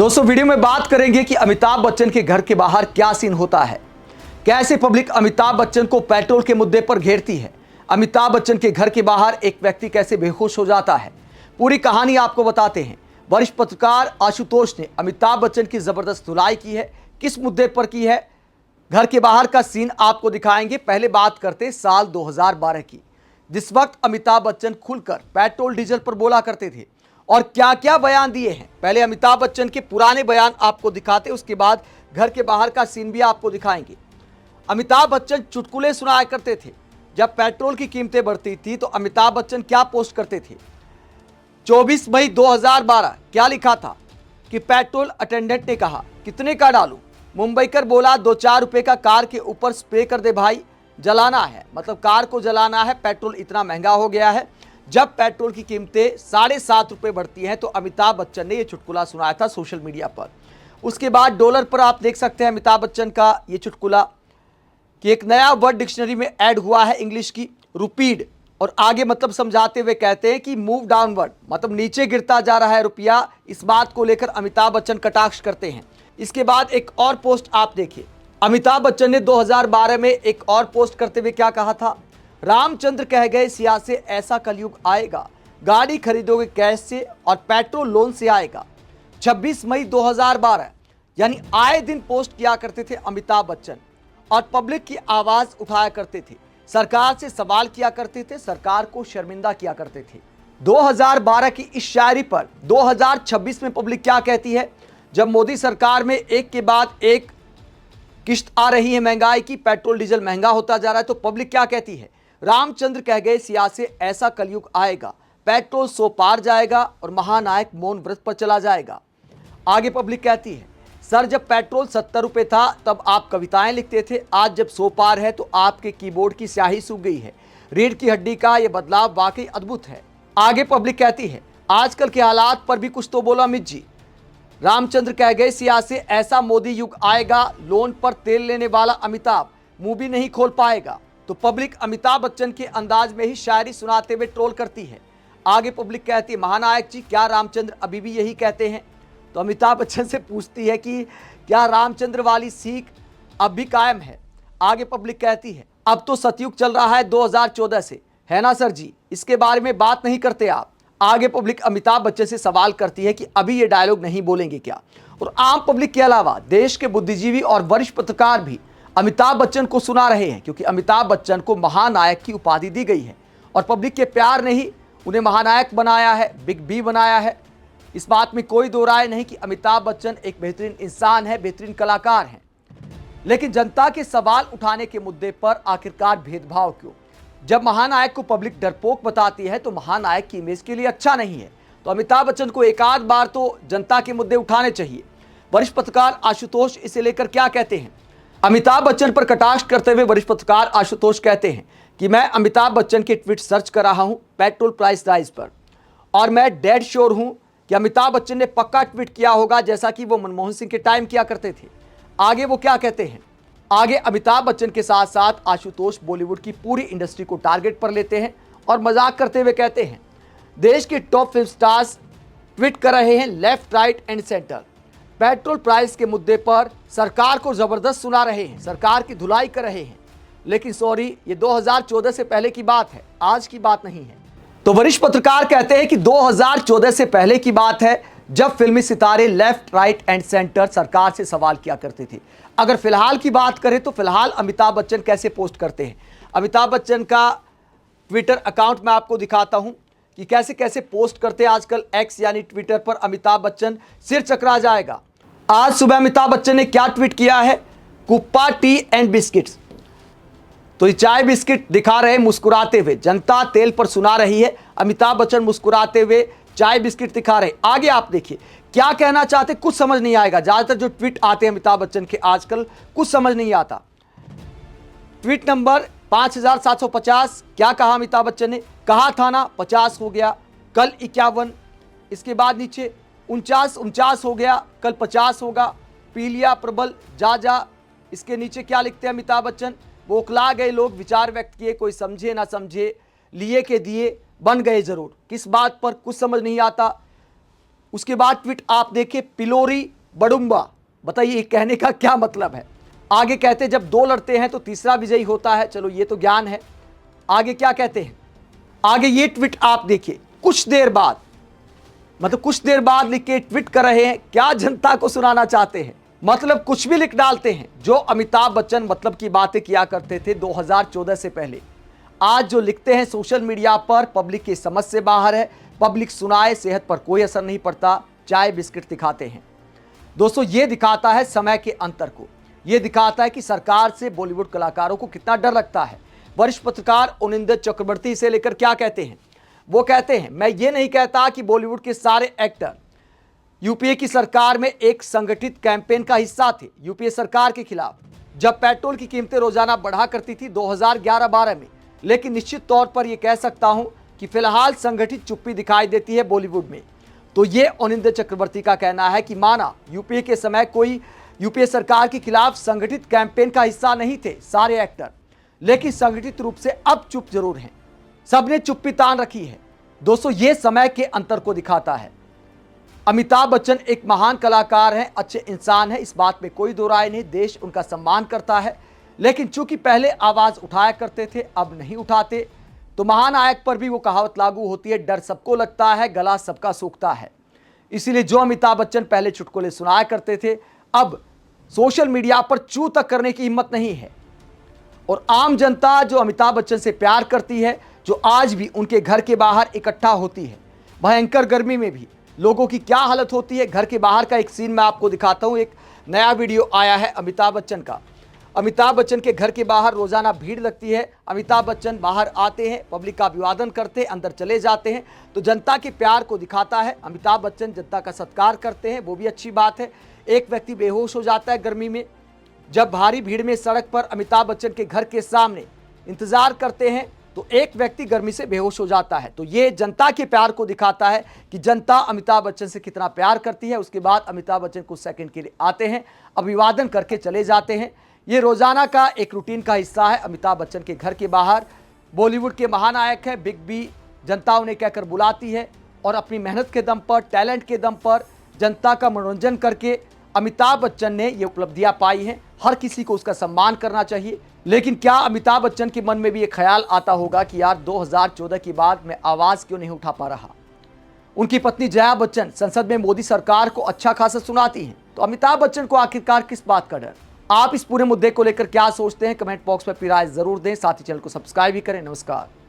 दोस्तों वीडियो में बात करेंगे कि अमिताभ बच्चन के घर के बाहर क्या सीन होता है, कैसे पब्लिक अमिताभ बच्चन को पेट्रोल के मुद्दे पर घेरती है, अमिताभ बच्चन के घर के बाहर एक व्यक्ति कैसे बेहोश हो जाता है। पूरी कहानी आपको बताते हैं। वरिष्ठ पत्रकार आशुतोष ने अमिताभ बच्चन की जबरदस्त धुलाई की है, किस मुद्दे पर की है, घर के बाहर का सीन आपको दिखाएंगे। पहले बात करते साल 2012 की, जिस वक्त अमिताभ बच्चन खुलकर पेट्रोल डीजल पर बोला करते थे और क्या क्या बयान दिए हैं। पहले अमिताभ बच्चन के पुराने बयान आपको दिखाते, उसके बाद घर के बाहर का सीन भी आपको दिखाएंगे। अमिताभ बच्चन चुटकुले सुनाया करते थे। जब पेट्रोल की कीमतें बढ़ती थी तो अमिताभ बच्चन क्या पोस्ट करते थे। 24 मई 2012 क्या लिखा था कि पेट्रोल अटेंडेंट ने कहा कितने का डालूं। मुंबईकर बोला 2-4 रुपए का कार के ऊपर स्प्रे कर दे भाई, जलाना है, मतलब कार को जलाना है, पेट्रोल इतना महंगा हो गया है। जब पेट्रोल की कीमतें 7.5 रुपए बढ़ती हैं तो अमिताभ बच्चन ने यह चुटकुला सुनाया था सोशल मीडिया पर। उसके बाद डॉलर पर आप देख सकते हैं अमिताभ बच्चन का ये चुटकुला कि एक नया वर्ड डिक्शनरी में ऐड हुआ है इंग्लिश की, रुपीड, और आगे मतलब समझाते हुए कहते हैं कि मूव डाउनवर्ड, मतलब नीचे गिरता जा रहा है रुपया। इस बात को लेकर अमिताभ बच्चन कटाक्ष करते हैं। इसके बाद एक और पोस्ट आप देखिए। अमिताभ बच्चन ने 2012 में एक और पोस्ट करते हुए क्या कहा था। रामचंद्र कह गए सिया से ऐसा कलयुग आएगा, गाड़ी खरीदोगे कैश से और पेट्रोल लोन से आएगा। 26 मई 2012 यानी आए दिन पोस्ट किया करते थे अमिताभ बच्चन और पब्लिक की आवाज उठाया करते थे, सरकार से सवाल किया करते थे, सरकार को शर्मिंदा किया करते थे। 2012 की इस शायरी पर 2026 में पब्लिक क्या कहती है। जब मोदी सरकार में एक के बाद एक किश्त आ रही है महंगाई की, पेट्रोल डीजल महंगा होता जा रहा है, तो पब्लिक क्या कहती है। रामचंद्र कह गए सिया से ऐसा कलयुग आएगा, पेट्रोल 100 पार जाएगा और महानायक मौन व्रत पर चला जाएगा। आगे पब्लिक कहती है सर जब पेट्रोल 70 रुपए था तब आप कविताएं लिखते थे, आज जब 100 पार है तो आपके कीबोर्ड की स्याही सूख गई है। रीढ़ की हड्डी का यह बदलाव वाकई अद्भुत है। आगे पब्लिक कहती है आजकल के हालात पर भी कुछ तो बोलो अमित जी। रामचंद्र कह गए सिया से ऐसा मोदी युग आएगा, लोन पर तेल लेने वाला अमिताभ मुंह भी नहीं खोल पाएगा। तो पब्लिक अमिताभ बच्चन के अंदाज में ही शायरी सुनाते हुए ट्रोल करती है। आगे पब्लिक कहती है महानायक जी क्या रामचंद्र अभी भी यही कहते हैं। तो अमिताभ बच्चन से पूछती है कि क्या रामचंद्र वाली सीख अब भी कायम है। आगे पब्लिक कहती है अब तो सतयुग चल रहा है 2014 से, है ना सर जी, इसके बारे में बात नहीं करते आप। आगे पब्लिक अमिताभ बच्चन से सवाल करती है कि अभी ये डायलॉग नहीं बोलेंगे क्या। और आम पब्लिक के अलावा देश के बुद्धिजीवी और वरिष्ठ पत्रकार भी अमिताभ बच्चन को सुना रहे हैं, क्योंकि अमिताभ बच्चन को महानायक की उपाधि दी गई है और पब्लिक के प्यार ने ही उन्हें महानायक बनाया है, बिग बी बनाया है। इस बात में कोई दो राय नहीं कि अमिताभ बच्चन एक बेहतरीन इंसान है, बेहतरीन कलाकार हैं। लेकिन जनता के सवाल उठाने के मुद्दे पर आखिरकार भेदभाव क्यों। जब महानायक को पब्लिक डरपोक बताती है तो महानायक की इमेज के लिए अच्छा नहीं है। तो अमिताभ बच्चन को एक आध बार तो जनता के मुद्दे उठाने चाहिए। वरिष्ठ पत्रकार आशुतोष इसे लेकर क्या कहते हैं। अमिताभ बच्चन पर कटाक्ष करते हुए वरिष्ठ पत्रकार आशुतोष कहते हैं कि मैं अमिताभ बच्चन के ट्वीट सर्च कर रहा हूं पेट्रोल प्राइस राइज पर, और मैं डेड श्योर हूं कि अमिताभ बच्चन ने पक्का ट्वीट किया होगा जैसा कि वो मनमोहन सिंह के टाइम किया करते थे। आगे वो क्या कहते हैं। आगे अमिताभ बच्चन के साथ साथ आशुतोष बॉलीवुड की पूरी इंडस्ट्री को टारगेट पर लेते हैं और मजाक करते हुए कहते हैं देश के टॉप फिल्म स्टार्स ट्वीट कर रहे हैं left right and centre, petrol price के मुद्दे पर सरकार को जबरदस्त सुना रहे हैं, सरकार की धुलाई कर रहे हैं। लेकिन सॉरी, ये 2014 से पहले की बात है, आज की बात नहीं है। तो वरिष्ठ पत्रकार कहते हैं कि 2014 से पहले की बात है, जब फिल्मी सितारे लेफ्ट राइट एंड सेंटर सरकार से सवाल किया करते थे। अगर फिलहाल की बात करें तो फिलहाल अमिताभ बच्चन कैसे पोस्ट करते हैं। अमिताभ बच्चन का ट्विटर अकाउंट मैं आपको दिखाता हूं कि कैसे कैसे पोस्ट करते हैं आजकल। एक्स यानी ट्विटर पर अमिताभ बच्चन सिर चकरा जाएगा। आज सुबह अमिताभ बच्चन ने क्या ट्वीट किया है, कुप्पा टी एंड बिस्किट्स। तो ये चाय बिस्किट दिखा रहे मुस्कुराते हुए, जनता तेल पर सुना रही है, अमिताभ बच्चन मुस्कुराते हुए चाय बिस्किट दिखा रहे। आगे आप देखिए क्या कहना चाहते, कुछ समझ नहीं आएगा। ज्यादातर जो ट्वीट आते हैं अमिताभ बच्चन के आजकल कुछ समझ नहीं आता। ट्वीट नंबर 5750, क्या कहा अमिताभ बच्चन ने, कहा था ना 50 हो गया, कल 51, इसके बाद नीचे 49 हो गया, कल 50 होगा, पीलिया प्रबल जा जा। इसके नीचे क्या लिखते हैं अमिताभ बच्चन, बौखला गए लोग, विचार व्यक्त किए, कोई समझे ना समझे, लिए के दिए बन गए जरूर। किस बात पर कुछ समझ नहीं आता। उसके बाद ट्वीट आप देखिए, पिलोरी बडुम्बा, बताइए ये कहने का क्या मतलब है। आगे कहते हैं जब दो लड़ते हैं तो तीसरा विजयी होता है। चलो ये तो ज्ञान है। आगे क्या कहते हैं, आगे ये ट्वीट आप देखिए, कुछ देर बाद, मतलब कुछ देर बाद लिख के ट्वीट कर रहे हैं, क्या जनता को सुनाना चाहते हैं। मतलब कुछ भी लिख डालते हैं। जो अमिताभ बच्चन मतलब की बातें किया करते थे 2014 से पहले, आज जो लिखते हैं सोशल मीडिया पर, पब्लिक की समझ से बाहर है। पब्लिक सुनाए, सेहत पर कोई असर नहीं पड़ता, चाय बिस्किट दिखाते हैं। दोस्तों ये दिखाता है समय के अंतर को। यह दिखाता है कि सरकार से बॉलीवुड कलाकारों को कितना डर लगता है। वरिष्ठ पत्रकार अनिंदर चक्रवर्ती से लेकर क्या कहते हैं, वो कहते हैं मैं ये नहीं कहता कि बॉलीवुड के सारे एक्टर यूपीए की सरकार में एक संगठित कैंपेन का हिस्सा थे यूपीए सरकार के खिलाफ, जब पेट्रोल की कीमतें रोजाना बढ़ा करती थी 2011-12 में। लेकिन निश्चित तौर पर यह कह सकता हूं कि फिलहाल संगठित चुप्पी दिखाई देती है बॉलीवुड में। तो ये अनिंदर चक्रवर्ती का कहना है कि माना यूपीए के समय कोई यूपीए सरकार के खिलाफ संगठित कैंपेन का हिस्सा नहीं थे सारे एक्टर, लेकिन संगठित रूप से अब चुप जरूर हैं। सबने चुप्पी तान रखी है। दोस्तों ये समय के अंतर को दिखाता है। अमिताभ बच्चन एक महान कलाकार हैं, अच्छे इंसान हैं, इस बात में कोई दो राय नहीं। देश उनका सम्मान करता है, लेकिन चूंकि पहले आवाज उठाया करते थे, अब नहीं उठाते, तो महानायक पर भी वो कहावत लागू होती है, डर सबको लगता है, गला सबका सूखता है। इसीलिए जो अमिताभ बच्चन पहले चुटकुले सुनाया करते थे, अब सोशल मीडिया पर चू तक करने की हिम्मत नहीं है। और आम जनता जो अमिताभ बच्चन से प्यार करती है, जो आज भी उनके घर के बाहर इकट्ठा होती है, भयंकर गर्मी में भी लोगों की क्या हालत होती है। घर के बाहर का एक सीन मैं आपको दिखाता हूं। एक नया वीडियो आया है अमिताभ बच्चन का। अमिताभ बच्चन के घर के बाहर रोजाना भीड़ लगती है। अमिताभ बच्चन बाहर आते हैं, पब्लिक का अभिवादन करते, अंदर चले जाते हैं, तो जनता के प्यार को दिखाता है। अमिताभ बच्चन जनता का सत्कार करते हैं, वो भी अच्छी बात है। एक व्यक्ति बेहोश हो जाता है गर्मी में, जब भारी भीड़ में सड़क पर अमिताभ बच्चन के घर के सामने इंतजार करते हैं, तो एक व्यक्ति गर्मी से बेहोश हो जाता है। तो ये जनता के प्यार को दिखाता है कि जनता अमिताभ बच्चन से कितना प्यार करती है। उसके बाद अमिताभ बच्चन कुछ सेकंड के लिए आते हैं, अभिवादन करके चले जाते हैं। ये रोजाना का एक रूटीन का हिस्सा है। अमिताभ बच्चन के घर के बाहर बॉलीवुड के महानायक है, बिग बी, जनता उन्हें कहकर बुलाती है, और अपनी मेहनत के दम पर, टैलेंट के दम पर, जनता का मनोरंजन करके अमिताभ बच्चन ने ये उपलब्धियां पाई हैं। हर किसी को उसका सम्मान करना चाहिए। लेकिन क्या अमिताभ बच्चन के मन में भी ये ख्याल आता होगा कि यार 2014 के बाद मैं आवाज क्यों नहीं उठा पा रहा। उनकी पत्नी जया बच्चन संसद में मोदी सरकार को अच्छा खासा सुनाती हैं, तो अमिताभ बच्चन को आखिरकार किस बात का डर। आप इस पूरे मुद्दे को लेकर क्या सोचते हैं, कमेंट बॉक्स में अपनी राय जरूर दें। साथ ही चैनल को सब्सक्राइब भी करें। नमस्कार।